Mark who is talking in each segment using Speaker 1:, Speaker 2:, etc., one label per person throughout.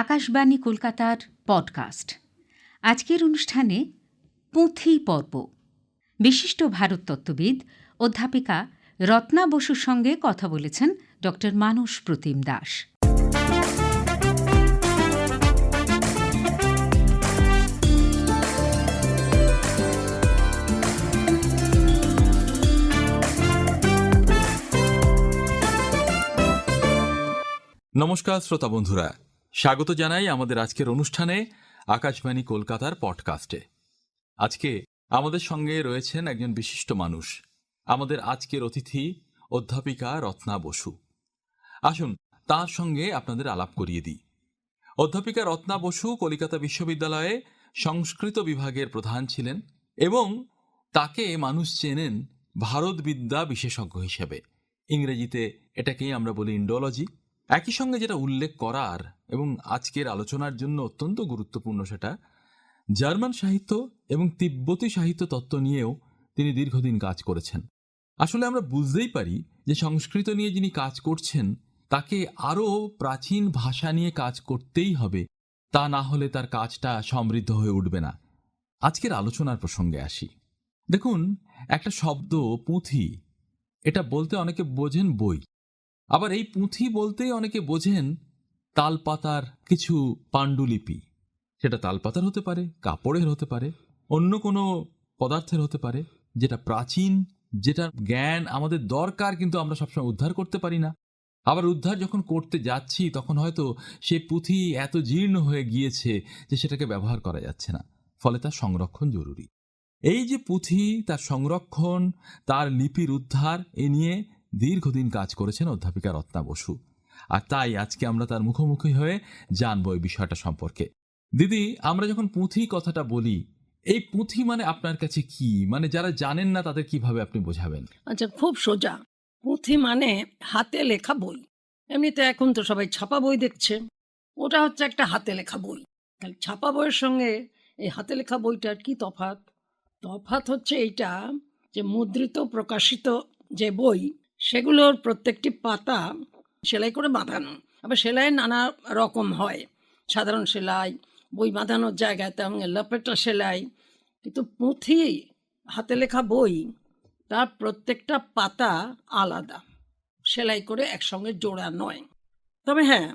Speaker 1: আকাশবাণী কলকাতার পডকাস্ট। আজকের অনুষ্ঠানে পুঁথি পর্ব। বিশিষ্ট ভারততত্ত্ববিদ অধ্যাপিকা রত্না বসুর সঙ্গে কথা বলেছেন ড মানস প্রতিম দাস।
Speaker 2: নমস্কার শ্রোতা বন্ধুরা, স্বাগত জানাই আমাদের আজকের অনুষ্ঠানে আকাশবাণী কলকাতার পডকাস্টে। আজকে আমাদের সঙ্গে রয়েছেন একজন বিশিষ্ট মানুষ, আমাদের আজকের অতিথি অধ্যাপিকা রত্না বসু। আসুন তার সঙ্গে আপনাদের আলাপ করিয়ে দিই। অধ্যাপিকা রত্না বসু কলকাতা বিশ্ববিদ্যালয়ে সংস্কৃত বিভাগের প্রধান ছিলেন এবং তাকে মানুষ চেনেন ভারতবিদ্যা বিশেষজ্ঞ হিসেবে। ইংরেজিতে এটাকেই আমরা বলি ইন্ডোলজি। একই সঙ্গে যেটা উল্লেখ করার এবং আজকের আলোচনার জন্য অত্যন্ত গুরুত্বপূর্ণ, সেটা জার্মান সাহিত্য এবং তিব্বতী সাহিত্য তত্ত্ব নিয়েও তিনি দীর্ঘদিন কাজ করেছেন। আসলে আমরা বুঝতেই পারি যে সংস্কৃত নিয়ে যিনি কাজ করছেন তাকে আরও প্রাচীন ভাষা নিয়ে কাজ করতেই হবে, তা না হলে তার কাজটা সমৃদ্ধ হয়ে উঠবে না। আজকের আলোচনার প্রসঙ্গে আসি। দেখুন, একটা শব্দ পুঁথি, এটা বলতে অনেকে বোঝেন বই, আবার এই পুঁথি বলতেই অনেকে বোঝেন তালপাতার কিছু পাণ্ডুলিপি। সেটা তালপাতার হতে পারে, কাপড়ের হতে পারে, অন্য কোনো পদার্থের হতে পারে, যেটা প্রাচীন, যেটা জ্ঞান আমাদের দরকার কিন্তু আমরা সবসময় উদ্ধার করতে পারি না। আবার উদ্ধার যখন করতে যাচ্ছি তখন হয়তো সেই পুঁথি এত জীর্ণ হয়ে গিয়েছে যে সেটাকে ব্যবহার করা যাচ্ছে না, ফলে তার সংরক্ষণ জরুরি। এই যে পুঁথি, তার সংরক্ষণ, তার লিপির উদ্ধার, এ নিয়ে দীর্ঘদিন কাজ করেছেন অধ্যাপিকা রত্না বসু। আর তাই আজকে আমরা তার মুখোমুখি হয়ে জানবো এই বিষয়টা সম্পর্কে। দিদি, আমরা যখন পুঁথি কথাটা বলি, এই পুঁথি মানে আপনার কাছে কি, মানে যারা জানেন না তাদের কিভাবে আপনি বোঝাবেন?
Speaker 3: আচ্ছা, খুব সোজা। পুঁথি মানে হাতে লেখা বই। এমনিতে এখন তো সবাই ছাপা বই দেখছে, ওটা হচ্ছে একটা হাতে লেখা বই। তাহলে ছাপা বইয়ের সঙ্গে এই হাতে লেখা বইটার কি তফাৎ? তফাৎ হচ্ছে এইটা যে মুদ্রিত প্রকাশিত যে বই, সেগুলোর প্রত্যেকটি পাতা সেলাই করে বাঁধানো। আবার সেলাই নানা রকম হয়, সাধারণ সেলাই, বই বাঁধানোর জায়গায় তেমন লপেটা সেলাই। কিন্তু পুঁথি, হাতে লেখা বই, তার প্রত্যেকটা পাতা আলাদা, সেলাই করে একসঙ্গে জোড়া নয়। তবে হ্যাঁ,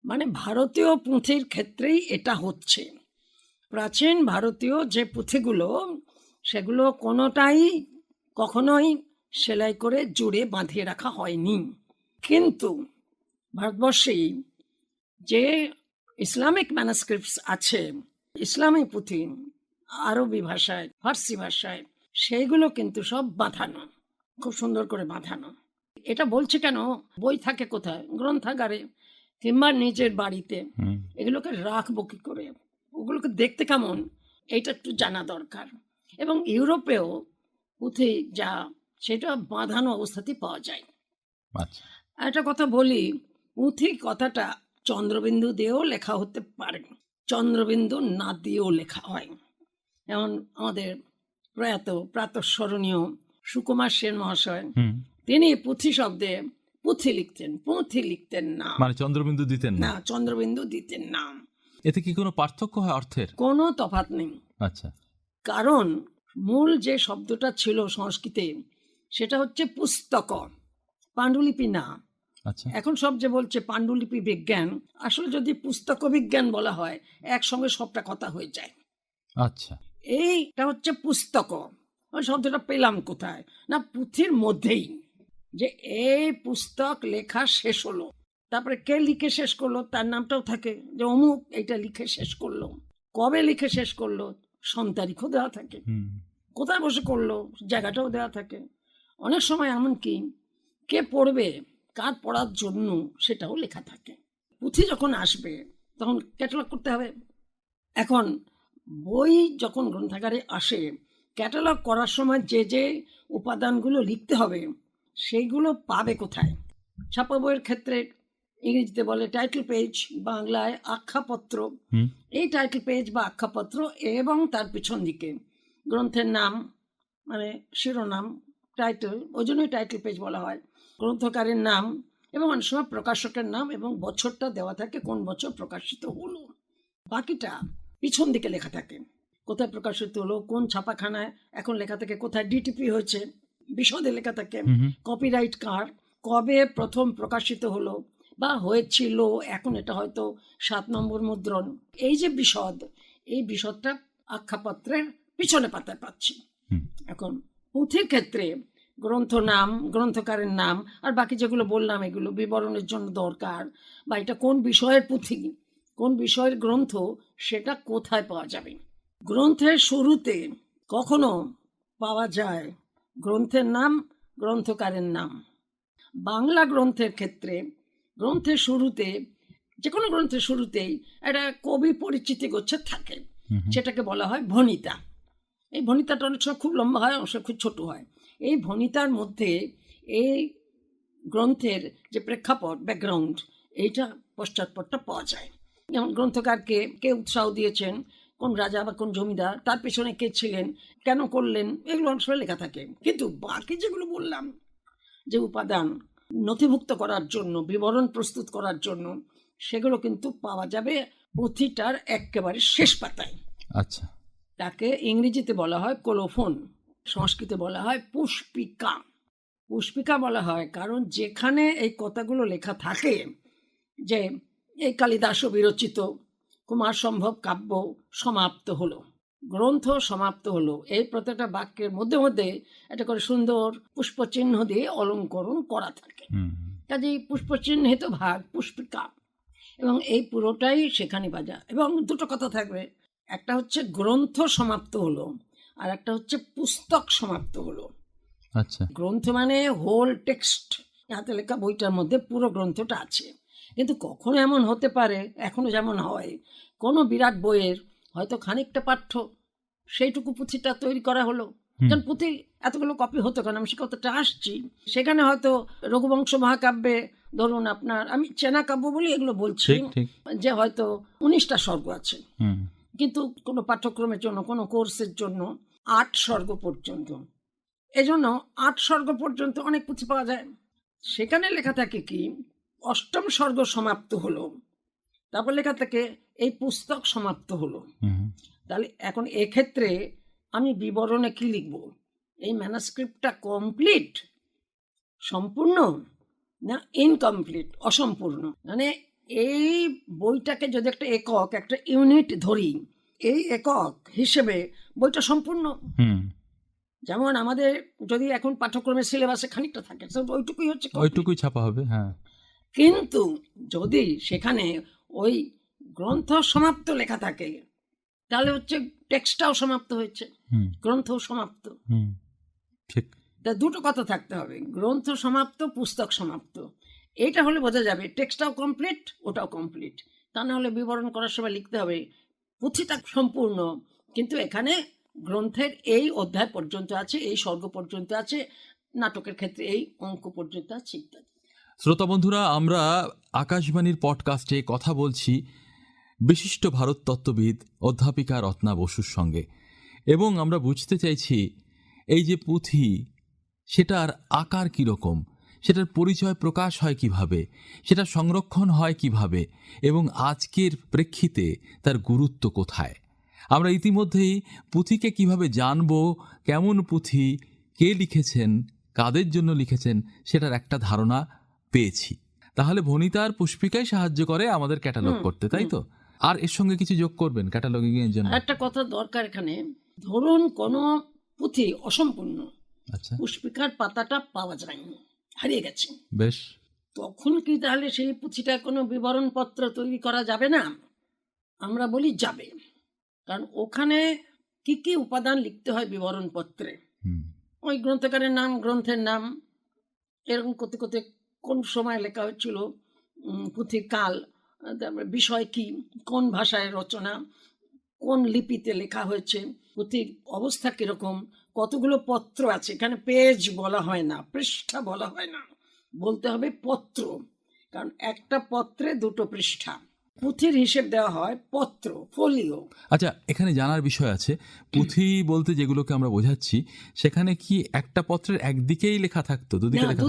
Speaker 3: মানে ভারতীয় পুঁথির ক্ষেত্রেই এটা হচ্ছে। প্রাচীন ভারতীয় যে পুঁথিগুলো, সেগুলো কোনোটাই কখনোই সেলাই করে জুড়ে বাঁধিয়ে রাখা হয়নি। কিন্তু ভারতবর্ষে যে ইসলামিক ম্যানুস্ক্রিপ্টস আছে, ইসলামী পুঁথি, আরবি ভাষায়, ফার্সি ভাষায়, সেইগুলো কিন্তু সব বাঁধানো, খুব সুন্দর করে বাঁধানো। এটা বলছে কেন? বই থাকে কোথায়? গ্রন্থাগারে কিংবা নিজের বাড়িতে। এগুলোকে রাখবো কি করে, ওগুলোকে দেখতে কেমন, এইটা একটু জানা দরকার। এবং ইউরোপেও পুঁথি যা, সেটা বাঁধানো অবস্থাতেই পাওয়া যায়।
Speaker 2: আচ্ছা,
Speaker 3: একটা কথা বলি, পুঁথি কথাটা চন্দ্রবিন্দু দিয়েও লেখা হতে পারে, চন্দ্রবিন্দু না দিয়েও লেখা হয়। যেমন আমাদের প্রাতঃস্মরণীয় সুকুমার সেন মহাশয়, তিনি পুঁথি শব্দে পুঁথি লিখতেন, পুঁথি লিখতেন না,
Speaker 2: মানে চন্দ্রবিন্দু দিতেন না।
Speaker 3: চন্দ্রবিন্দু দিতেন না।
Speaker 2: এতে কি কোনো পার্থক্য হয় অর্থের?
Speaker 3: কোনো তফাৎ নেই।
Speaker 2: আচ্ছা,
Speaker 3: কারণ মূল যে শব্দটা ছিল সংস্কৃতে, সেটা হচ্ছে পুস্তক, পাণ্ডুলিপি না।
Speaker 2: আচ্ছা,
Speaker 3: এখন সব যে বলছে পাণ্ডুলিপি বিজ্ঞান, আসলে যদি পুস্তক বিজ্ঞান বলা হয়, একসঙ্গে সবটা কথা হয়ে যায়।
Speaker 2: আচ্ছা,
Speaker 3: এইটা হচ্ছে পুস্তক। ওই শব্দটা পেলাম কোথায়? না, পুঁথির মধ্যেই। যে এই পুস্তক লেখা শেষ হলো, তারপরে কে লিখে শেষ করলো তার নামটাও থাকে, যে অমুক এইটা লিখে শেষ করলো। কবে লিখে শেষ করলো সন তারিখও দেওয়া থাকে, কোথায় বসে করলো জায়গাটাও দেওয়া থাকে। অনেক সময় এমনকি কে পড়বে, কার পড়ার জন্য, সেটাও লেখা থাকে। পুঁথি যখন আসবে তখন ক্যাটালগ করতে হবে। এখন বই যখন গ্রন্থাগারে আসে, ক্যাটালগ করার সময় যে যে উপাদানগুলো লিখতে হবে, সেইগুলো পাবে কোথায়? ছাপা বইয়ের ক্ষেত্রে ইংরেজিতে বলে টাইটেল পেজ, বাংলায় আখ্যাপত্র। এই টাইটেল পেজ বা আখ্যাপত্র এবং তার পিছন দিকে গ্রন্থের নাম, মানে শিরোনাম, টাইটেল, ওই জন্যই টাইটেল পেজ বলা হয়। গ্রন্থকারের নাম, এবং অনেক সময় প্রকাশকের নাম এবং বছরটা দেওয়া থাকে, কোন বছর প্রকাশিত হলো। বাকিটা পিছন দিকে লেখা থাকে, কোথায় প্রকাশিত হলো, কোন ছাপাখানায় এখন লেখা থাকে, কোথায় ডিটিপি হয়েছে, বিশদে লেখা থাকে, কপিরাইট কার, কবে প্রথম প্রকাশিত হলো বা হয়েছিল, এখন এটা হয়তো 7 নম্বর মুদ্রণ। এই যে বিশদ, এই বিশদটা আখ্যাপত্রের পিছনে পাতায় পাচ্ছি। এখন পুঁথির ক্ষেত্রে গ্রন্থ নাম, গ্রন্থকারের নাম, আর বাকি যেগুলো বললাম এগুলো বিবরণের জন্য দরকার, বা এটা কোন বিষয়ের পুঁথি, কোন বিষয়ের গ্রন্থ, সেটা কোথায় পাওয়া যাবে। গ্রন্থের শুরুতে কখনো পাওয়া যায় গ্রন্থের নাম, গ্রন্থকারের নাম। বাংলা গ্রন্থের ক্ষেত্রে গ্রন্থের শুরুতে, যে কোনো গ্রন্থের শুরুতেই একটা কবি পরিচিতি গোচ্ছ থাকে, সেটাকে বলা হয় ভণিতা। এই ভণিতাটা অনেক সময় খুব লম্বা হয়, অনেক সময় খুব ছোট হয়। এই ভণিতার মধ্যে এই গ্রন্থের যে প্রেক্ষাপট, ব্যাকগ্রাউন্ড, এইটা পশ্চাৎপটটা পাওয়া যায়। যেমন গ্রন্থকারকে কে উৎসাহ দিয়েছেন, কোন রাজা বা কোন জমিদার, তার পেছনে কে ছিলেন, কেন করলেন, এগুলো অনেক সময় লেখা থাকে। কিন্তু বাকি যেগুলো বললাম, যে উপাদান নথিভুক্ত করার জন্য, বিবরণ প্রস্তুত করার জন্য, সেগুলো কিন্তু পাওয়া যাবে পুঁথিটার একেবারে শেষ পাতায়।
Speaker 2: আচ্ছা,
Speaker 3: তাকে ইংরেজিতে বলা হয় কোলোফোন, সংস্কৃতে বলা হয় পুষ্পিকা। পুষ্পিকা বলা হয় কারণ যেখানে এই কথাগুলো লেখা থাকে যে এই কালিদাস বিরচিত কুমার সম্ভব কাব্য সমাপ্ত হলো, গ্রন্থ সমাপ্ত হলো, এই প্রত্যেকটা বাক্যের মধ্যে মধ্যে একটা করে সুন্দর পুষ্পচিহ্ন দিয়ে অলঙ্করণ করা থাকে। কাজেই পুষ্পচিহ্নিত ভাগ পুষ্পিকা, এবং এই পুরোটাই সেখানে বাজা। এবং দুটো কথা থাকবে, একটা হচ্ছে গ্রন্থ সমাপ্ত হলো, আর একটা হচ্ছে পুস্তক সমাপ্ত হলো।
Speaker 2: আচ্ছা,
Speaker 3: গ্রন্থ মানে হোল টেক্সট, হাতে লেখা বইটার মধ্যে পুরো গ্রন্থটা আছে। কিন্তু কখনো এমন হতে পারে, এখনো যেমন হয়, কোনো বিরাট বইয়ের হয়তো খানিকটা পাঠ্য, সেইটুকু পুঁথিটা তৈরি করা হলো। কারণ পুঁথি এতগুলো কপি হতো কেন, আমি সে কথাটা আসছি। সেখানে হয়তো রঘুবংশ মহাকাব্যে ধরুন আপনার, আমি চেনা কাব্য বলি এগুলো বলছি, যে হয়তো 19টা স্বর্গ আছে, কিন্তু কোনো পাঠ্যক্রমের জন্য, কোনো কোর্সের জন্য 8 স্বর্গ পর্যন্ত। এজন্য 8 স্বর্গ পর্যন্ত অনেক পুঁথি পাওয়া যায়। সেখানে লেখা থাকে কি 8ম স্বর্গ সমাপ্ত হলো, তারপর লেখা থাকে এই পুস্তক সমাপ্ত হলো। তাহলে এখন এক্ষেত্রে আমি বিবরণে কি লিখব, এই ম্যানাস্ক্রিপ্টটা কমপ্লিট, সম্পূর্ণ, না ইনকমপ্লিট, অসম্পূর্ণ। মানে এই বইটাকে যদি একটা একক, একটা ইউনিট ধরি, এই একক হিসেবে বইটা সম্পূর্ণ। যেমন আমাদের যদি এখন পাঠ্যক্রমের সিলেবাসে খানিকটা থাকে, ওইটুকুই হচ্ছে,
Speaker 2: ওইটুকুই ছাপা হবে। হ্যাঁ,
Speaker 3: কিন্তু যদি সেখানে ওই গ্রন্থ সমাপ্ত লেখা থাকে, তাহলে হচ্ছে টেক্সটটাও সমাপ্ত হয়েছে, গ্রন্থও সমাপ্ত।
Speaker 2: ঠিক,
Speaker 3: তা দুটো কথা থাকতে হবে, গ্রন্থ সমাপ্ত, পুস্তক সমাপ্ত। এইটা হলে বোঝা যাবে টেক্সটটাও কমপ্লিট, ওটাও কমপ্লিট। তা না হলে বিবরণ করার সময় লিখতে হবে পুঁথিটা সম্পূর্ণ, কিন্তু এখানে গ্রন্থের এই অধ্যায় পর্যন্ত আছে, এই স্বর্গ পর্যন্ত আছে, নাটকের ক্ষেত্রে এই অঙ্ক পর্যন্ত আছে, ইত্যাদি।
Speaker 2: শ্রোতা বন্ধুরা, আমরা আকাশবাণীর পডকাস্টে কথা বলছি বিশিষ্ট ভারত তত্ত্ববিদ অধ্যাপিকা রত্না বসুর সঙ্গে, এবং আমরা বুঝতে চাইছি এই যে পুঁথি, সেটার আকার কীরকম, সেটার পরিচয় প্রকাশ হয় কিভাবে, সেটা সংরক্ষণ হয় কিভাবে, এবং আজকের প্রেক্ষিতে তার গুরুত্ব কোথায়। আমরা ইতিমধ্যেই পুঁথিকে কিভাবে জানব, কেমন পুঁথি, কে লিখেছেন, কাদের জন্য লিখেছেন, সেটার একটা ধারণা পেয়েছি। তাহলে ভণিতার পুষ্পিকাই সাহায্য করে আমাদের ক্যাটালগ করতে, তাই তো? আর এর সঙ্গে কিছু যোগ করবেন ক্যাটালগিং এর জন্য?
Speaker 3: একটা কথা দরকার এখানে, ধরুন কোনো পুঁথি অসম্পূর্ণ,
Speaker 2: আচ্ছা,
Speaker 3: পুষ্পিকার পাতাটা পাওয়া যায়নি, হারিয়ে গেছে,
Speaker 2: বেশ,
Speaker 3: তখন কি তাহলে সেই পুঁথিটা কোনো বিবরণ পত্র তৈরি করা যাবে না? আমরা বলি যাবে, কারণ ওখানে কি কি উপাদান লিখতে হয় বিবরণ পত্রে, ওই গ্রন্থকারের নাম, গ্রন্থের নাম, এরকম করতে করতে কোন সময় লেখা হচ্ছিল, পুঁথির কাল, বিষয় কি, কোন ভাষায় রচনা, কোন লিপিতে লেখা হয়েছে, পুঁথির অবস্থা কিরকম, কতগুলো পত্র আছে। এখানে পেজ বলা হয় না, পৃষ্ঠা বলা হয় না, বলতে হবে পত্র, কারণ একটা পত্রে 2টো পৃষ্ঠা। পুঁথির হিসেব দেওয়া হয় পত্র, ফোলিও।
Speaker 2: আচ্ছা, এখানে জানার বিষয় আছে, পুঁথি বলতে যেগুলোকে আমরা বোঝাচ্ছি, সেখানে কি একটা পত্রের একদিকেই লেখা থাকতো, দুদিকে লেখা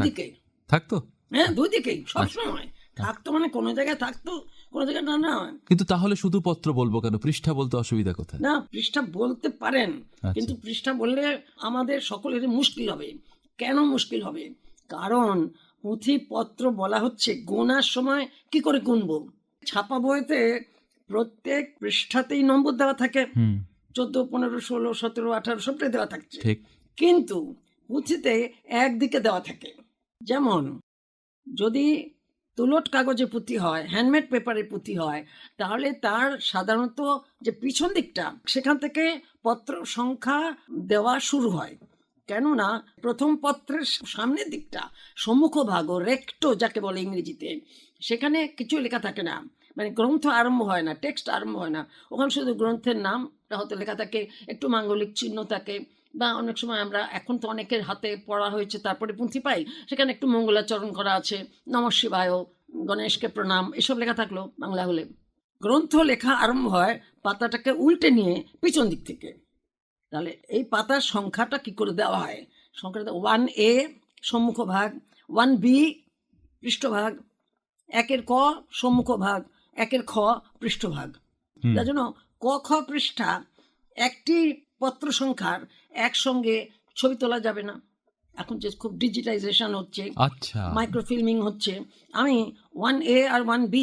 Speaker 2: থাকতো?
Speaker 3: হ্যাঁ, দুই দিকেই সবসময় থাকতো, মানে কোনো জায়গায় থাকতো, কোনো জায়গায় না না।
Speaker 2: কিন্তু তাহলে শুধু পত্র বলবো কেন, পৃষ্ঠা বলতে অসুবিধা কোথায়?
Speaker 3: না, পৃষ্ঠা বলতে পারেন,
Speaker 2: আচ্ছা।
Speaker 3: কিন্তু পৃষ্ঠা বললে আমাদের সকলেরই মুশকিল হবে। কেন মুশকিল হবে? কারণ পুঁথিপত্র বলা হচ্ছে গোনার সময় কি করে গুনবো? ছাপা বইতে প্রত্যেক পৃষ্ঠাতেই নম্বর দেওয়া থাকে,
Speaker 2: হুম,
Speaker 3: 14, 15, 16, 17, 18 সবটাই দেওয়া থাকছে।
Speaker 2: ঠিক।
Speaker 3: কিন্তু পুঁথিতে একদিকে দেওয়া থাকে। যেমন যদি তুলট কাগজে পুঁথি হয়, হ্যান্ডমেড পেপারে পুঁথি হয়, তাহলে তার সাধারণত যে পিছন দিকটা, সেখান থেকে পত্র সংখ্যা দেওয়া শুরু হয়। কেননা প্রথম পত্রের সামনের দিকটা, সম্মুখ ভাগ, রেক্টো যাকে বলে ইংরেজিতে, সেখানে কিছু লেখা থাকে না, মানে গ্রন্থ আরম্ভ হয় না, টেক্সট আরম্ভ হয় না। ওখানে শুধু গ্রন্থের নামটা হয়তো লেখা থাকে, একটু মাঙ্গলিক চিহ্ন থাকে, বা অনেক সময় আমরা, এখন তো অনেকের হাতে পড়া হয়েছে তারপরে পুঁথি পাই, সেখানে একটু মঙ্গলাচরণ করা আছে, নমঃ শিবায়, গণেশকে প্রণাম, এসব লেখা থাকলো বাংলা হলে। গ্রন্থ লেখা আরম্ভ হয় পাতাটাকে উল্টে নিয়ে পিছন দিক থেকে। তাহলে এই পাতার সংখ্যাটা কি করে দেওয়া হয়? সংখ্যাটা 1A সম্মুখ ভাগ, 1B পৃষ্ঠভাগ, 1 ক সম্মুখ ভাগ, 1 খ পৃষ্ঠভাগ।
Speaker 2: হুম,
Speaker 3: যার জন্য ক খ পৃষ্ঠা একটি পত্র সংখ্যার একসঙ্গে ছবি তোলা যাবে না। এখন যে খুব ডিজিটাইজেশন হচ্ছে,
Speaker 2: আচ্ছা।
Speaker 3: মাইক্রোফিল্মিং হচ্ছে, আমি 1A আর 1B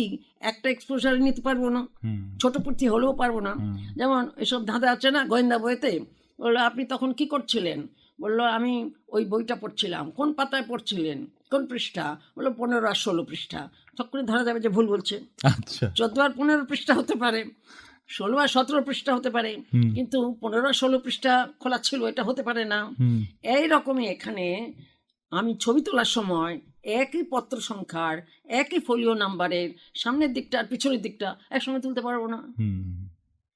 Speaker 3: একটা এক্সপোজারে নিতে পারবো না,
Speaker 2: হুম,
Speaker 3: ছোট পুঁথি হলেও পারবো না।
Speaker 2: হুম,
Speaker 3: যেমন এসব ধাঁধা আছে না গোয়েন্দা বইতে, বললো আপনি তখন কি করছিলেন? বললো আমি ওই বইটা পড়ছিলাম। কোন পাতায় পড়ছিলেন? কোন পৃষ্ঠা? বললো 15 আর 16 পৃষ্ঠা। তখনই ধরা যাবে যে ভুল বলছে।
Speaker 2: আচ্ছা।
Speaker 3: 14 আর 15 পৃষ্ঠা হতে পারে, 16 আর 17 পৃষ্ঠা হতে পারে,
Speaker 2: হুম,
Speaker 3: কিন্তু 15 আর 16 পৃষ্ঠা খোলা ছিল, এটা হতে পারে না।
Speaker 2: হুম,
Speaker 3: এইরকমই এখানে আমি ছবি তোলার সময় একই পত্র সংখ্যার, একই ফোলিও নাম্বারের সামনের দিকটা আর পিছনের দিকটা একসঙ্গে তুলতে পারবো না।
Speaker 2: হুম,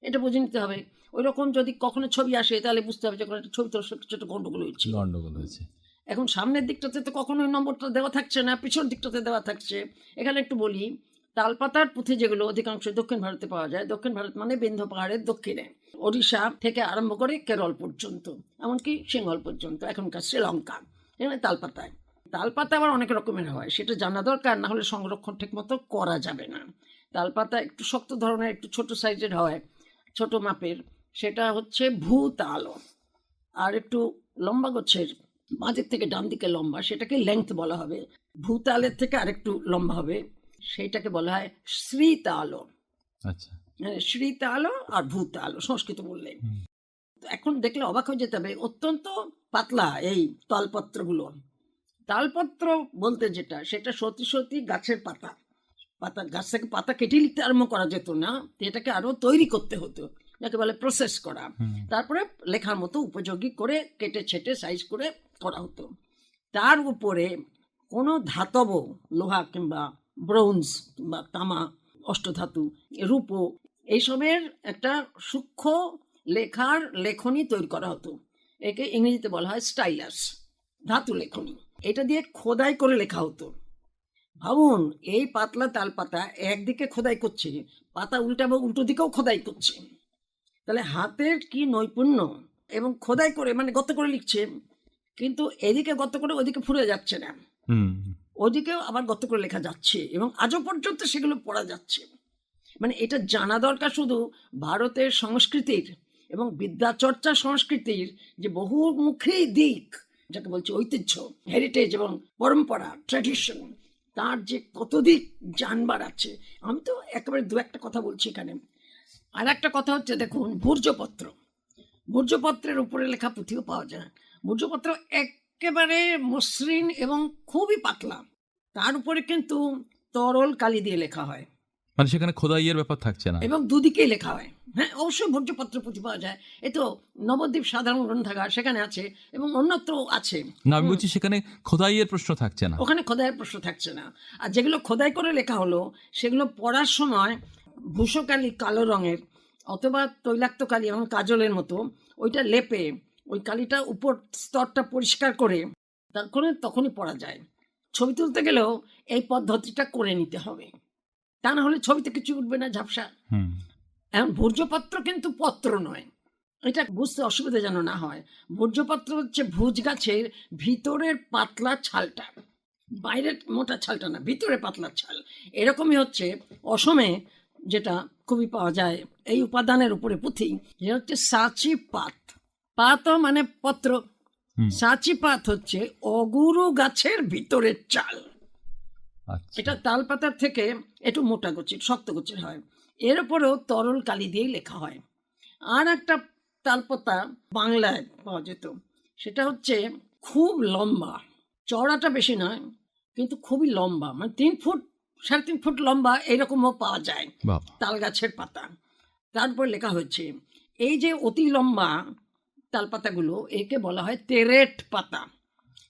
Speaker 3: এটা বুঝে নিতে হবে। ওই রকম যদি কখনো ছবি আসে, তাহলে বুঝতে হবে যে কোনো একটা ছবি তোলার সময় কিছু একটা গন্ডগোল হয়েছে।
Speaker 2: গন্ডগোল হয়েছে।
Speaker 3: এখন সামনের দিকটাতে তো কখনোই নম্বরটা দেওয়া থাকছে না, পিছন দিকটাতে দেওয়া থাকছে। এখানে একটু বলি, তালপাতার পুঁথি যেগুলো অধিকাংশ দক্ষিণ ভারতে পাওয়া যায়, দক্ষিণ ভারত মানে বিন্ধ্য পাহাড়ের দক্ষিণে, ওড়িশা থেকে আরম্ভ করে কেরল পর্যন্ত, এমনকি সিংহল পর্যন্ত, এখনকার শ্রীলঙ্কা, এখানে তালপাতায়। তালপাতা আবার অনেক রকমের হয়, সেটা জানা দরকার, না হলে সংরক্ষণ ঠিক মতো করা যাবে না। তালপাতা একটু শক্ত ধরনের, একটু ছোট সাইজের হয়, ছোট মাপের, সেটা হচ্ছে ভূতাল। আর একটু লম্বা গোছের, বাঁদিক থেকে ডান দিকে লম্বা, সেটাকে লেংথ বলা হবে। ভূতালের থেকে আরেকটু লম্বা হবে, সেইটাকে বলা হয় শ্রীতাল।
Speaker 2: আচ্ছা।
Speaker 3: মানে শ্রীতাল আর ভূতাল সংস্কৃত বললে।
Speaker 2: হুম,
Speaker 3: তো এখন দেখলে অবাক হয়ে যেতে হবে, অত্যন্ত পাতলা এই তালপত্রগুলো। তালপত্র বলতে যেটা, সেটা সত্যি সত্যি গাছের পাতা, পাতা গাছ থেকে পাতা কেটে লিখতে আরম্ভ করা যেত না, এটাকে আরো তৈরি করতে হতো, যাকে বলে প্রসেস করা।
Speaker 2: হুম,
Speaker 3: তারপরে লেখার মতো উপযোগী করে কেটে ছেটে সাইজ করে করা হতো। তার উপরে কোনো ধাতব, লোহা কিংবা ব্রোঞ্জ কিংবা তামা, অষ্টধাতু, রূপো, এইসবের একটা সূক্ষ্ম লেখার লেখনী তৈরি করা হতো। একে ইংরেজিতে বলা হয় স্টাইলাস, ধাতু লেখনী। এটা দিয়ে খোদাই করে লেখা হতো। ভাবুন, এই পাতলা তাল পাতা একদিকে খোদাই করছে, পাতা উল্টাবো উল্টো দিকেও খোদাই করছে, তাহলে হাতের কি নৈপুণ্য! এবং খোদাই করে মানে গর্ত করে লিখছে, কিন্তু এদিকে গর্ত করে ওদিকে ফুরে যাচ্ছে না,
Speaker 2: হুম,
Speaker 3: ওদিকেও আবার গর্ত করে লেখা যাচ্ছে, এবং আজও পর্যন্ত সেগুলো পড়া যাচ্ছে। মানে এটা জানা দরকার শুধু ভারতের সংস্কৃতির এবং বিদ্যাচর্চা সংস্কৃতির যে বহুমুখী দিক, যাকে বলছে ঐতিহ্য, হেরিটেজ এবং পরম্পরা, ট্র্যাডিশন, তার যে কত দিক জানবার আছে। আমি তো একেবারে দু একটা কথা বলছি এখানে। আর একটা কথা হচ্ছে, দেখুন ভূর্জপত্র, ভূর্জপত্রের উপরে লেখা পুঁথিও পাওয়া যায়। ভূর্জপত্র একেবারে মসৃণ এবং খুবই পাতলা, তার উপরে কিন্তু তরল কালি দিয়ে লেখা হয়,
Speaker 2: মানে সেখানে খোদাইয়ের ব্যাপার থাকছে না।
Speaker 3: এবং দুদিকেই লেখা হয়। হ্যাঁ, অবশ্যই ভূর্জপত্র পুঁথি পাওয়া যায়, এ তো নবদ্বীপ সাধারণ গ্রন্থাগার সেখানে আছে, এবং অন্যত্র আছে।
Speaker 2: না, আমি বলছি সেখানে খোদাইয়ের প্রশ্ন থাকছে না।
Speaker 3: ওখানে খোদাইয়ের প্রশ্ন থাকছে না। আর যেগুলো খোদাই করে লেখা হলো, সেগুলো পড়ার সময় ভূষকালি কালো রঙের অথবা তৈলাক্ত কালি এবং কাজলের মতো, ওইটা লেপে ওই কালিটা উপর স্তরটা পরিষ্কার করে তারপরে তখনই পড়া যায়। ছবি তুলতে গেলেও এই পদ্ধতিটা করে নিতে হবে, তা না হলে ছবিতে কিছু উঠবে না, ঝাপসা।
Speaker 2: হুম,
Speaker 3: এখন ভূর্জপত্র কিন্তু পত্র নয়, এটা বুঝতে অসুবিধা যেন না হয়। ভূর্জপত্র হচ্ছে ভুজ গাছের ভিতরের পাতলা ছালটা, বাইরের মোটা ছালটা না, ভিতরে পাতলা ছাল। এরকমই হচ্ছে অসমে যেটা খুবই পাওয়া যায় এই উপাদানের উপরে পুঁথি, যেটা হচ্ছে সাচি পাত। পাতও মানে পত্র, সাচি পাত হচ্ছে অগুরু গাছের ভিতরের চাল।
Speaker 2: আচ্ছা,
Speaker 3: এটা তাল পাতার থেকে একটু মোটা গচির, শক্ত গচির হয়। এর উপরেও তরল কালি দিয়েই লেখা হয়। আর একটা তালপাতা বাংলায় পাওয়া যেত, সেটা হচ্ছে খুব লম্বা, চওড়াটা বেশি নয় কিন্তু খুবই লম্বা, মানে 3 ফুট 3.5 ফুট লম্বা, এরকমও পাওয়া যায়
Speaker 2: বাবা,
Speaker 3: তাল গাছের পাতা। তারপর লেখা হয়েছে এই যে অতি লম্বা তাল পাতাগুলো, একে বলা হয় তেরেট পাতা।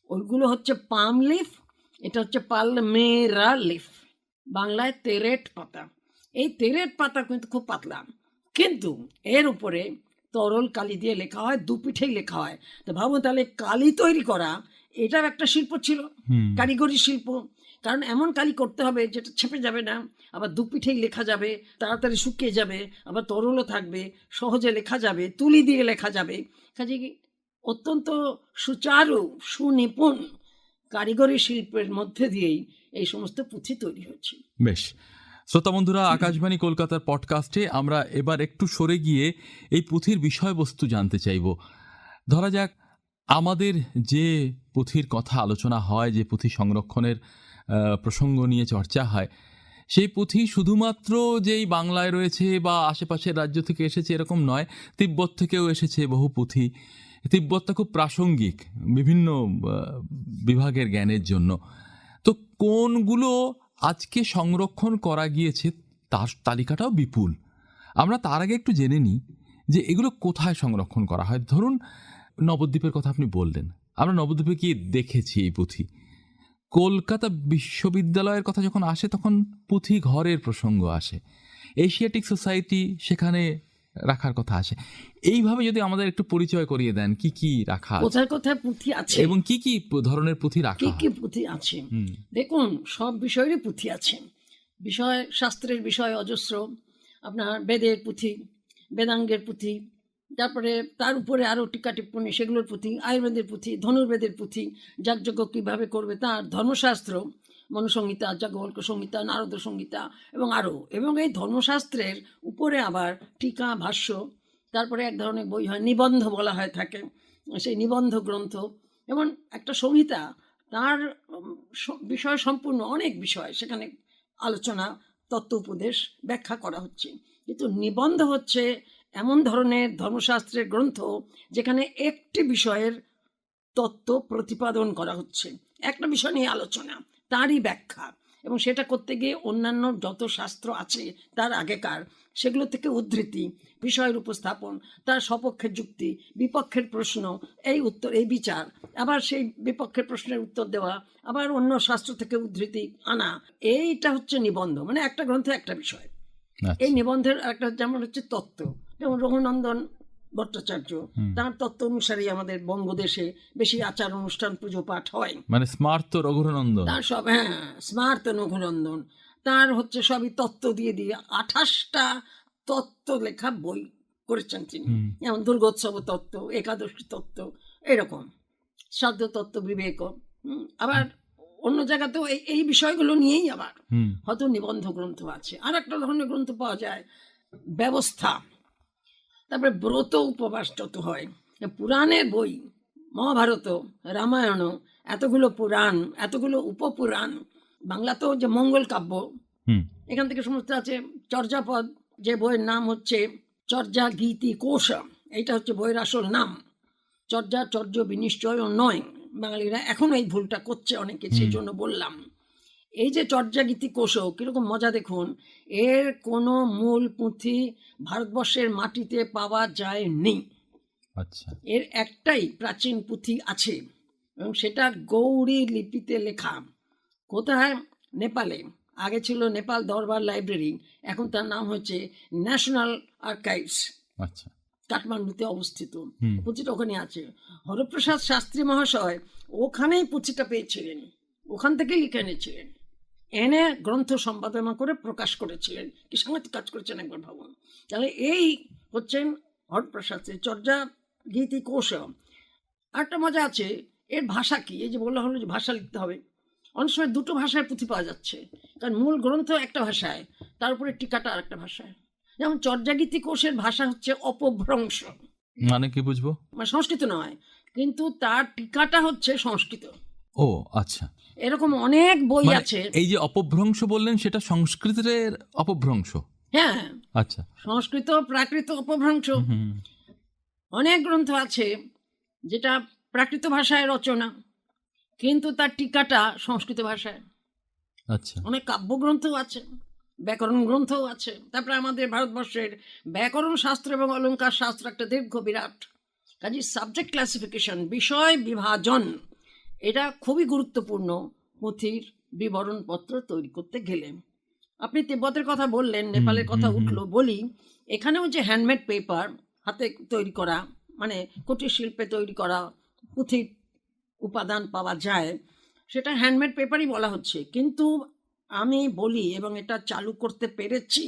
Speaker 3: ওইগুলো হচ্ছে পাম লিফ, এটা হচ্ছে পালমেরা লিফ, বাংলায় তেরেট পাতা। এই তেরেট পাতা কিন্তু খুব পাতলা, কিন্তু এর উপরে তরল কালি দিয়ে লেখা হয়, দুপিঠেই লেখা হয়। তো ভাবুন, তাহলে কালি তৈরি করা এটার একটা শিল্প ছিল, কারিগরি শিল্প। কারণ এমন কালি করতে হবে যেটা ছেপে যাবে না, আবার দুপিঠেই লেখা যাবে, তাড়াতাড়ি শুকিয়ে যাবে, আবার তরলও থাকবে, সহজে লেখা যাবে, তুলি দিয়ে লেখা যাবে। কাজে অত্যন্ত সুচারু সুনিপুণ কারিগরি শিল্পের মধ্যে দিয়েই এই সমস্ত পুঁথি তৈরি হয়েছে।
Speaker 2: বেশ। শ্রোতা বন্ধুরা, আকাশবাণী কলকাতার পডকাস্টে আমরা এবার একটু সরে গিয়ে এই পুঁথির বিষয়বস্তু জানতে চাইব। ধরা যাক, আমাদের যে পুঁথির কথা আলোচনা হয়, যে পুঁথি সংরক্ষণের প্রসঙ্গ নিয়ে চর্চা হয়, সেই পুঁথি শুধুমাত্র যেই বাংলায় রয়েছে বা আশেপাশের রাজ্য থেকে এসেছে এরকম নয়, তিব্বত থেকেও এসেছে বহু পুঁথি। তিব্বতটা খুব প্রাসঙ্গিক বিভিন্ন বিভাগের জ্ঞানের জন্য। তো কোনগুলো আজকে সংরক্ষণ করা গিয়েছে তার তালিকাটাও বিপুল। আমরা তার আগে একটু জেনে নিই যে এগুলো কোথায় সংরক্ষণ করা হয়। ধরুন, নবদ্বীপের কথা আপনি বললেন, আমরা নবদ্বীপে গিয়ে দেখেছি এই পুঁথি। কলকাতা বিশ্ববিদ্যালয়ের কথা যখন আসে তখন পুঁথি ঘরের প্রসঙ্গ আসে, এশিয়াটিক সোসাইটি সেখানে রাখার কথা আসে। এইভাবে যদি আমাদের একটু পরিচয় করিয়ে দেন, কি কি রাখা আছে
Speaker 3: কোথায় কোথায় পুঁথি আছে
Speaker 2: এবং কি কি ধরনের পুঁথি রাখা
Speaker 3: কি কি
Speaker 2: হয়।
Speaker 3: পুঁথি আছে। দেখুন, সব বিষয়েরই পুঁথি আছে। বিষয় শাস্ত্রের বিষয় অজস্র, আপনার বেদের পুঁথি, বেদাঙ্গের পুঁথি, তারপরে তার উপরে আরও টিকা টিপ্পণী, সেগুলোর পুঁথি, আয়ুর্বেদের পুঁথি, ধনুর্বেদের পুঁথি, যাগযজ্ঞ কীভাবে করবে তার, ধর্মশাস্ত্র, মনুসংহিতা, যাজ্ঞবল্ক্য সংহিতা, নারদ সংহিতা এবং আরও। এবং এই ধর্মশাস্ত্রের উপরে আবার টিকা, ভাষ্য, তারপরে এক ধরনের বই হয় নিবন্ধ বলা হয় থাকে, সেই নিবন্ধ গ্রন্থ, এবং একটা সংহিতা, তার বিষয় সম্পূর্ণ অনেক বিষয় সেখানে আলোচনা, তত্ত্ব উপদেশ, ব্যাখ্যা করা হচ্ছে। কিন্তু নিবন্ধ হচ্ছে এমন ধরনের ধর্মশাস্ত্রের গ্রন্থ যেখানে একটি বিষয়ের তত্ত্ব প্রতিপাদন করা হচ্ছে, একটা বিষয় নিয়ে আলোচনা, তারই ব্যাখ্যা, এবং সেটা করতে গিয়ে অন্যান্য যত শাস্ত্র আছে তার আগেকার, সেগুলো থেকে উদ্ধৃতি, বিষয়ের উপস্থাপন, তার সপক্ষের যুক্তি, বিপক্ষের প্রশ্ন, এই উত্তর, এই বিচার, আবার সেই বিপক্ষের প্রশ্নের উত্তর দেওয়া, আবার অন্য শাস্ত্র থেকে উদ্ধৃতি আনা, এইটা হচ্ছে নিবন্ধ। মানে একটা গ্রন্থে একটা বিষয়। এই নিবন্ধের একটা যেমন হচ্ছে তত্ত্ব, যেমন রঘুনন্দন ভট্টাচার্য, তার তত্ত্ব অনুসারেই আমাদের বঙ্গদেশে বেশি আচার অনুষ্ঠান, পুজো পাঠ হয়।
Speaker 2: মানে স্মার্ত রঘুনন্দন,
Speaker 3: তার সব, হ্যাঁ, স্মার্ত রঘুনন্দন, তার হচ্ছে সবই তত্ত্ব দিয়ে দিয়ে 28টা তত্ত্ব লেখা বই করেছেন তিনি। যেমন দুর্গোৎসব তত্ত্ব, একাদশী তত্ত্ব, এরকম শ্রাদ্ধ তত্ত্ব, বিবেক। আবার অন্য জায়গাতেও এই বিষয়গুলো নিয়েই আবার হয়তো নিবন্ধ গ্রন্থ আছে। আর একটা ধরনের গ্রন্থ পাওয়া যায় ব্যবস্থা, তারপরে ব্রত উপবাস যত হয়, পুরাণের বই, মহাভারত, রামায়ণ, এতগুলো পুরাণ, এতগুলো উপপুরাণ, বাংলাতেও যে মঙ্গল কাব্য, এখান থেকে সমস্ত আছে। চর্যাপদ, যে বইয়ের নাম হচ্ছে চর্যা গীতি কোষ, এইটা হচ্ছে বইয়ের আসল নাম। চর্যা চর্য বিনিশ্চয় নয়, বাঙালিরা এখন এই ভুলটা করছে অনেকে, সেই জন্য বললাম। এই যে চর্যা গীতি কোষ, কিরকম মজা দেখুন, এর কোনো মূল পুঁথি ভারতবর্ষের মাটিতে পাওয়া যায়নি।
Speaker 2: আচ্ছা,
Speaker 3: এর একটাই প্রাচীন পুঁথি আছে, এবং সেটা গৌড়ী লিপিতে লেখা। কোথায়? নেপালে। আগে ছিল নেপাল দরবার লাইব্রেরি, এখন তার নাম হচ্ছে ন্যাশনাল আর্কাইভস,
Speaker 2: আচ্ছা,
Speaker 3: কাঠমান্ডুতে অবস্থিত। পুঁথিটা ওখানে আছে। হরপ্রসাদ শাস্ত্রী মহাশয় ওখানেই পুঁথিটা পেয়েছিলেন, ওখান থেকেই লিখে এনেছিলেন, এনে গ্রন্থ সম্পাদনা করে প্রকাশ করেছিলেন। কি সাংঘাতিক কাজ করেছেন একবার ভাবুন। তাহলে এই হচ্ছেন হরপ্রসাদ চর্যা গীতি কোষ। আরেকটা মজা আছে, এর ভাষা কি? এই যে বলা হলো যে ভাষা লিখতে হবে, অনেক সময় দুটো ভাষায় পুঁথি পাওয়া যাচ্ছে, কারণ মূল গ্রন্থ একটা ভাষায়, তার উপরে টিকাটা আরেকটা ভাষায়। যেমন চর্যাগীতি কোষের ভাষা হচ্ছে অপভ্রংশ,
Speaker 2: মানে কি বুঝবো?
Speaker 3: মানে সংস্কৃত নয়, কিন্তু তার টিকাটা হচ্ছে সংস্কৃত।
Speaker 2: ও আচ্ছা,
Speaker 3: এরকম অনেক বই
Speaker 2: মানে
Speaker 3: আছে।
Speaker 2: এই যে অপভ্রংশ বললেন, সেটা সংস্কৃতের অপভ্রংশ?
Speaker 3: হ্যাঁ,
Speaker 2: আচ্ছা।
Speaker 3: সংস্কৃত প্রাকৃত অপভ্রংশ।
Speaker 2: হুম,
Speaker 3: অনেক গ্রন্থ আছে যেটা প্রাকৃত ভাষায় রচনা, কিন্তু তার টিকাটা সংস্কৃত ভাষায়।
Speaker 2: আচ্ছা।
Speaker 3: অনেক কাব্যগ্রন্থও আছে, ব্যাকরণ গ্রন্থও আছে। তারপরে আমাদের ভারতবর্ষের ব্যাকরণ শাস্ত্র এবং অলঙ্কার শাস্ত্র একটা দীর্ঘ বিরাট। কাজে সাবজেক্ট ক্লাসিফিকেশন, বিষয় বিভাজন, এটা খুবই গুরুত্বপূর্ণ পুঁথির বিবরণপত্র তৈরি করতে গেলে। আপনি তিব্বতের কথা বললেন, নেপালের কথা উঠলো, বলি এখানেও যে হ্যান্ডমেড পেপার, হাতে তৈরি করা, মানে কুটির শিল্পে তৈরি করা পুঁথির উপাদান পাওয়া যায়, সেটা হ্যান্ডমেড পেপারই বলা হচ্ছে। কিন্তু আমি বলি, এবং এটা চালু করতে পেরেছি,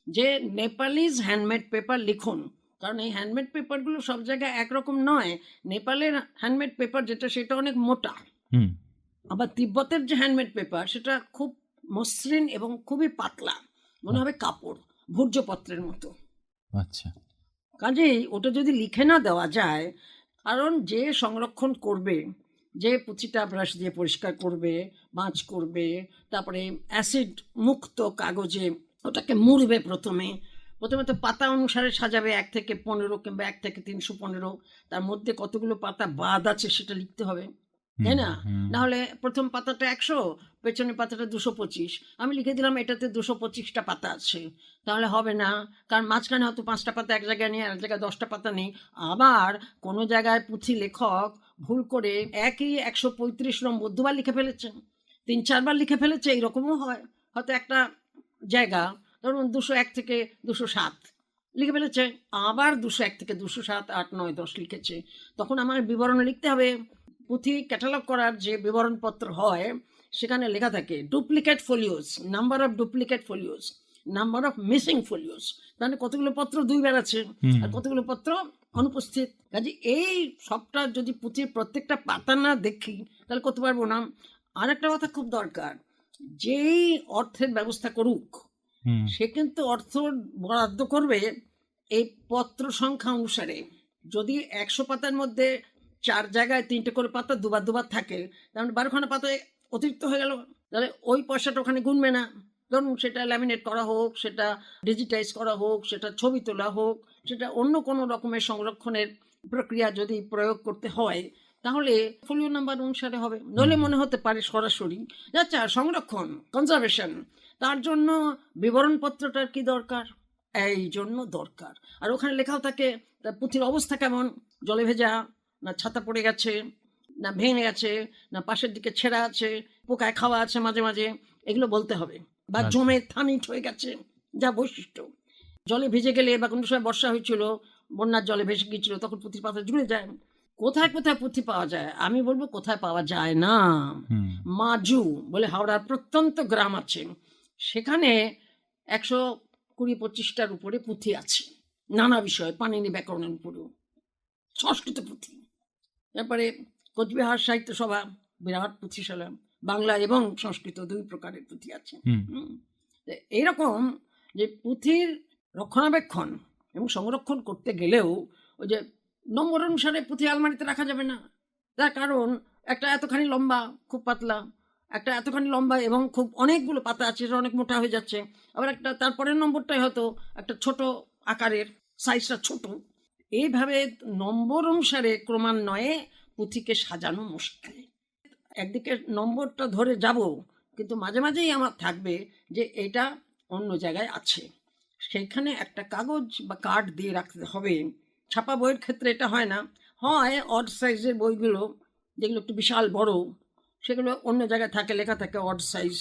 Speaker 3: যে নেপালিজ হ্যান্ডমেড পেপার লিখুন, কারণ এই হ্যান্ডমেড পেপারগুলো সব জায়গায় একরকম নয়। নেপালের হ্যান্ডমেড পেপার যেটা, সেটা অনেক মোটা।
Speaker 2: হুম,
Speaker 3: আবার তিব্বতের যে হ্যান্ডমেড পেপার, সেটা খুব মসৃণ এবং খুবই পাতলা, মনে হবে কাপড়, ভূর্জপত্রের মতো।
Speaker 2: আচ্ছা।
Speaker 3: কাজেই ওটা যদি লিখে না দেওয়া যায়, কারণ যে সংরক্ষণ করবে, যে পুঁথিটা ব্রাশ দিয়ে পরিষ্কার করবে, বাঁচ করবে, তারপরে অ্যাসিড মুক্ত কাগজে ওটাকে মুড়বে, প্রথমে তো পাতা অনুসারে সাজাবে, 1 থেকে 15 কিংবা 1 থেকে 315, তার মধ্যে কতগুলো পাতা বাদ আছে সেটা লিখতে হবে, তাই না? নাহলে প্রথম পাতাটা 100, পেছনের পাতাটা 225, আমি লিখে দিলাম এটাতে 225টা পাতা আছে, তাহলে হবে না। কারণ মাঝখানে হয়তো 5টা পাতা এক জায়গায় নেই, আর এক জায়গায় 10টা পাতা নেই। আবার কোনো জায়গায় পুঁথি লেখক ভুল করে একই 135 নম্বর দুবার লিখে ফেলেছেন, 3-4 বার লিখে ফেলেছে, এইরকমও হয়। হয়তো একটা জায়গা ধরুন 201 থেকে 207 লিখে ফেলেছে, আবার 201 থেকে 207, 8, 9, 10 লিখেছে। তখন আমার বিবরণ লিখতে হবে। পুঁথি ক্যাটালগ করার যে বিবরণপত্র হয়, সেখানে লেখা থাকে duplicate folios, number of duplicate folios, number of missing folios, মানে কতগুলো পত্র 2 বার আছে আর কতগুলো পত্র অনুপস্থিত। কাজে এই সবটা যদি পুঁথির প্রত্যেকটা পাতা না দেখি, তাহলে করতে পারবো না। আর একটা কথা খুব দরকার, যেই অর্থের ব্যবস্থা করুক, সে কিন্তু অর্থ বরাদ্দ করবে এই পত্র সংখ্যা অনুসারে। যদি 100 পাতার মধ্যে 4 জায়গায় 3টে করে পাতা দুবার দুবার থাকে, তাহলে 12খানা পাতায় অতিরিক্ত হয়ে গেল, তাহলে ওই পয়সাটা ওখানে গুনবে না। ধরুন সেটা ল্যামিনেট করা হোক, সেটা ডিজিটাইজ করা হোক, সেটা ছবি তোলা হোক, সেটা অন্য কোনো রকমের সংরক্ষণের প্রক্রিয়া যদি প্রয়োগ করতে হয়, তাহলে ফোলিও নাম্বার অনুসারে হবে। নইলে মনে হতে পারে সরাসরি আচ্ছা সংরক্ষণ, কনজারভেশন, তার জন্য বিবরণপত্রটার কি দরকার, এই জন্য দরকার। আর ওখানে লেখাও থাকে তার পুঁথির অবস্থা কেমন, জলে ভেজা, না ছাতা পড়ে গেছে, না ভেঙে গেছে, না পাশের দিকে ছেঁড়া আছে, পোকায় খাওয়া আছে মাঝে মাঝে, এগুলো বলতে হবে। বা জমে থামিট হয়ে গেছে, যা বৈশিষ্ট্য। জলে ভেজে গেলে, বা কোনো সময় বর্ষা হয়েছিল, বন্যার জলে ভেসে গিয়েছিল, তখন পুঁথির পাতা জুড়ে যায়। কোথায় কোথায় পুঁথি পাওয়া যায়, আমি বলবো কোথায় পাওয়া যায় না। মাজু বলে হাওড়ার প্রত্যন্ত গ্রাম আছে, সেখানে 120-25টার উপরে পুঁথি আছে, নানা বিষয়, পাণিনি ব্যাকরণের উপরেও, সংস্কৃত পুঁথি। তারপরে কোচবিহার সাহিত্য সভা, বিরাট পুঁথিশালা, বাংলা এবং সংস্কৃত 2 প্রকারের পুঁথি আছে। এইরকম যে পুঁথির রক্ষণাবেক্ষণ এবং সংরক্ষণ করতে গেলেও ওই যে নম্বর অনুসারে পুঁথি আলমারিতে রাখা যাবে না। তার কারণ একটা এতখানি লম্বা খুব পাতলা, একটা এতখানি লম্বা এবং খুব অনেকগুলো পাতা আছে, সেটা অনেক মোটা হয়ে যাচ্ছে। আবার একটা তারপরের নম্বরটাই হয়তো একটা ছোট আকারের, সাইজটা ছোট। এইভাবে নম্বর অনুসারে ক্রমান্বয়ে পুঁথিকে সাজানো মুশকিল। একদিকে নম্বরটা ধরে যাব, কিন্তু মাঝে মাঝেই আমার থাকবে যে এটা অন্য জায়গায় আছে, সেইখানে একটা কাগজ বা কার্ড দিয়ে রাখতে হবে। ছাপা বইয়ের ক্ষেত্রে এটা হয় না, হয় অড সাইজের বইগুলো যেগুলো একটু বিশাল বড়, সেগুলো অন্য জায়গায় থাকে, লেখা থাকে অড সাইজ।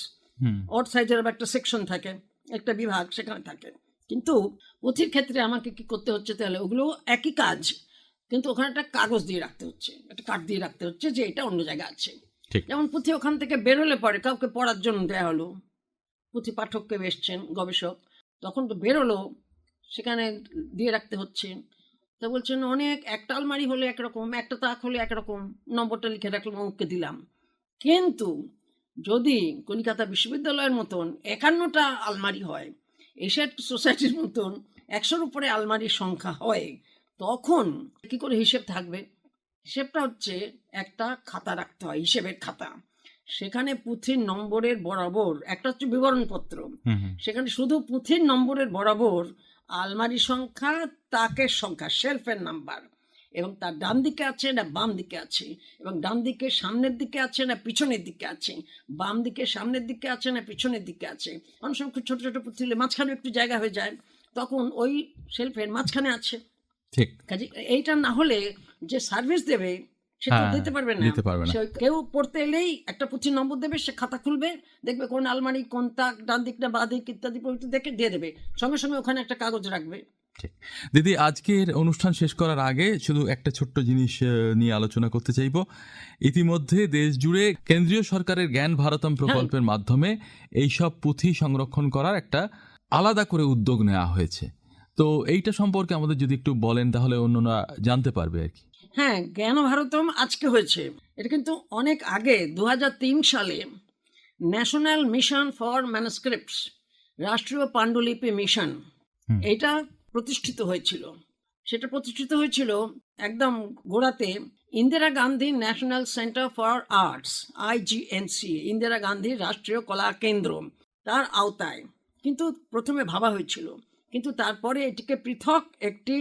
Speaker 3: অড সাইজের আবার একটা সেকশন থাকে, একটা বিভাগ সেখানে থাকে। কিন্তু পুঁথির ক্ষেত্রে আমাকে কি করতে হচ্ছে, তাহলে ওগুলো একই কাজ, কিন্তু ওখানে একটা কাগজ দিয়ে রাখতে হচ্ছে, একটা কার্ড দিয়ে রাখতে হচ্ছে যে এটা অন্য জায়গায় আছে। যেমন পুঁথি ওখান থেকে বেরোলে পরে কাউকে পড়ার জন্য দেয়া হলো, পুঁথি পাঠককে এসছেন গবেষক, তখন তো বেরোলো, সেখানে দিয়ে রাখতে হচ্ছে। তো বলছেন অনেক, একটা আলমারি হলে একরকম, একটা তাক হলে একরকম, নম্বরটা লিখে রাখলাম, অমুককে দিলাম। কিন্তু যদি কলকাতা বিশ্ববিদ্যালয়ের মতন 51টা আলমারি হয়, এশিয়াড সোসাইটির মতন 100-র উপরে আলমারির সংখ্যা হয়, তখন কি করে হিসেব থাকবে? হিসেবটা হচ্ছে একটা খাতা রাখতে হয়, হিসেবের খাতা। সেখানে পুঁথির নম্বরের বরাবর একটা হচ্ছে বিবরণপত্র, সেখানে শুধু পুঁথির নম্বরের বরাবর আলমারির সংখ্যা, তাকের সংখ্যা, শেলফের নাম্বার, এবং তার ডান দিকে আছে না বাম দিকে আছে, এবং ডান দিকে সামনের দিকে আছে না পিছনের দিকে আছে, বাম দিকে সামনের দিকে আছে না পিছনের দিকে আছে। অনেক সময় খুব ছোট ছোট পুঁথি হলে মাঝখানে একটু জায়গা হয়ে যায়, তখন ওই শেলফের মাঝখানে আছে।
Speaker 2: ঠিক।
Speaker 3: কাজে এইটা না হলে যে সার্ভিস দেবে সে তো
Speaker 2: হ্যাঁ,
Speaker 3: দিতে পারবে না।
Speaker 2: দিতে পারবে না।
Speaker 3: সে কেউ পড়তে এলেই একটা পুঁথির নম্বর দেবে, সে খাতা খুলবে, দেখবে কোন আলমারি, কোন তাক, ডান দিক না বাঁ দিক ইত্যাদি প্রভৃতি দেখে দিয়ে দেবে, সঙ্গে সঙ্গে ওখানে একটা কাগজ রাখবে।
Speaker 2: ঠিক। দিদি, আজকের অনুষ্ঠান শেষ করার আগে শুধু একটা ছোট্ট জিনিস নিয়ে আলোচনা করতে চাইব। ইতিমধ্যে দেশ জুড়ে কেন্দ্রীয় সরকারের জ্ঞান ভারতম প্রকল্পের মাধ্যমে এইসব পুঁথি সংরক্ষণ করার একটা আলাদা করে উদ্যোগ নেওয়া হয়েছে। তো এইটা সম্পর্কে আমাদের যদি একটু বলেন তাহলে অন্যরা জানতে পারবে আর কি।
Speaker 3: হ্যাঁ, জ্ঞান ভারতম আজকে হয়েছে, এটা কিন্তু অনেক আগে 2003 সালে ন্যাশনাল মিশন ফর ম্যানুস্ক্রিপ্টস, রাষ্ট্রীয় পাণ্ডুলিপি মিশন, এটা প্রতিষ্ঠিত হয়েছিল। সেটা প্রতিষ্ঠিত হয়েছিল একদম গোড়াতে Indira Gandhi national centre for arts, IGNC, Indira Gandhi রাষ্ট্রীয় কলা কেন্দ্র, তার আওতায় কিন্তু প্রথমে ভাবা হয়েছিল, কিন্তু তারপরে এটিকে পৃথক একটি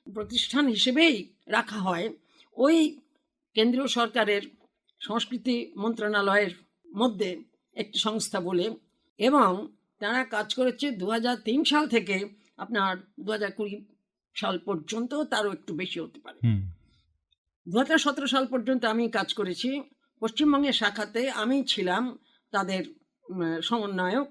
Speaker 3: প্রতিষ্ঠান হিসেবেই রাখা হয় ওই কেন্দ্রীয় সরকারের সংস্কৃতি মন্ত্রণালয়ের মধ্যে একটি সংস্থা বলে, এবং তারা কাজ করেছে 2003 সাল থেকে আপনার 2020 সাল পর্যন্ত, তারও একটু বেশি হতে পারে। 2017 সাল পর্যন্ত আমি কাজ করেছি পশ্চিমবঙ্গের শাখাতে। আমি ছিলাম তাদের সমন্বয়ক,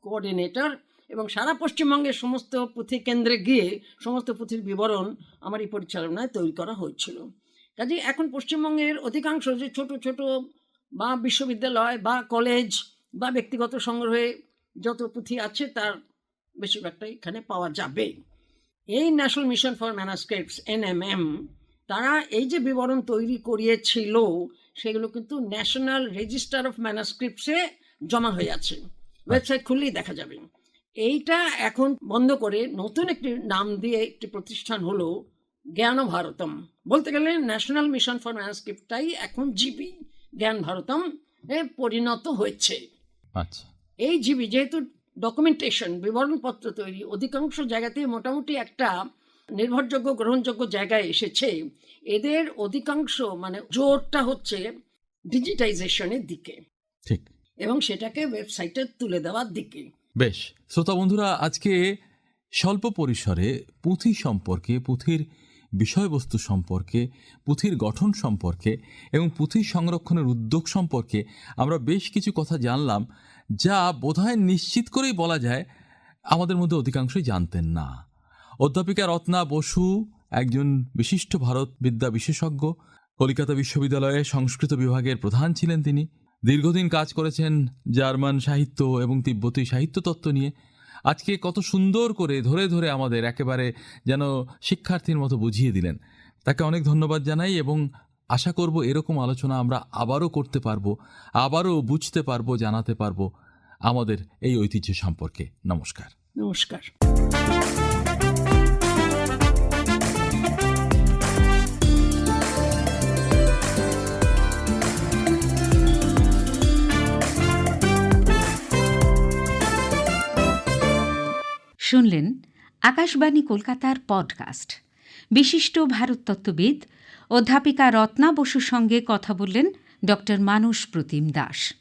Speaker 3: কোঅর্ডিনেটর, এবং সারা পশ্চিমবঙ্গের সমস্ত পুঁথি কেন্দ্রে গিয়ে সমস্ত পুঁথির বিবরণ আমারই পরিচালনায় তৈরি করা হয়েছিল। কাজে এখন পশ্চিমবঙ্গের অধিকাংশ যে ছোট ছোট বা বিশ্ববিদ্যালয় বা কলেজ বা ব্যক্তিগত সংগ্রহে যত পুঁথি আছে তার বেশিরভাগটাই এখানে পাওয়া যাবে। এই ন্যাশনাল মিশন ফর ম্যানুস্ক্রিপ্টস, NMM, তারা এই যে বিবরণ তৈরি করিয়েছিল সেগুলো কিন্তু ন্যাশনাল রেজিস্টার অফ ম্যানুস্ক্রিপ্টসে জমা হয়ে আছে, ওয়েবসাইট খুললেই দেখা যাবে। এইটা এখন বন্ধ করে নতুন একটি নাম দিয়ে একটি প্রতিষ্ঠান হলো জ্ঞান ভারতম। বলতে গেলে ন্যাশনাল মিশন ফর ম্যানুস্ক্রিপ্টটাই এখন জিবি, জ্ঞান ভারতম এ পরিণত হয়েছে।
Speaker 2: আচ্ছা।
Speaker 3: এই জিবি যেহেতু ডকুমেন্টেশন, বিবরণপত্র তৈরি অধিকাংশ জায়গাতেই মোটামুটি একটা নির্ভরযোগ্য গ্রহণযোগ্য জায়গায় এসেছে, এদের অধিকাংশ মানে জোরটা হচ্ছে ডিজিটাইজেশনের দিকে,
Speaker 2: ঠিক,
Speaker 3: এবং সেটাকে ওয়েবসাইটে তুলে দেওয়ার দিকে।
Speaker 2: বেশ। শ্রোতা বন্ধুরা, আজকে স্বল্প পরিসরে পুঁথি সম্পর্কে, পুঁথির বিষয়বস্তু সম্পর্কে, পুঁথির গঠন সম্পর্কে এবং পুঁথি সংরক্ষণের উদ্যোগ সম্পর্কে আমরা বেশ কিছু কথা জানলাম, যা বোধহয় নিশ্চিত করেই বলা যায় আমাদের মধ্যে অধিকাংশই জানতেন না। অধ্যাপিকা রত্না বসু একজন বিশিষ্ট ভারত বিদ্যা বিশেষজ্ঞ, কলকাতা বিশ্ববিদ্যালয়ে সংস্কৃত বিভাগের প্রধান ছিলেন তিনি। দীর্ঘদিন কাজ করেছেন জার্মান সাহিত্য এবং তিব্বতী সাহিত্য তত্ত্ব নিয়ে। আজকে কত সুন্দর করে ধরে ধরে আমাদের একেবারে যেন শিক্ষার্থীর মতো বুঝিয়ে দিলেন। তাকে অনেক ধন্যবাদ জানাই এবং আশা করব এরকম আলোচনা আমরা আবারও করতে পারবো, আবারও বুঝতে পারবো, জানাতে পারবো আমাদের এই ঐতিহ্য সম্পর্কে। নমস্কার।
Speaker 3: নমস্কার।
Speaker 1: শুনলেন আকাশবাণী কলকাতার পডকাস্ট। বিশিষ্ট ভারততত্ত্ববিদ অধ্যাপিকা রত্না বসুর সঙ্গে কথা বললেন ডক্টর মানস প্রতিম দাস।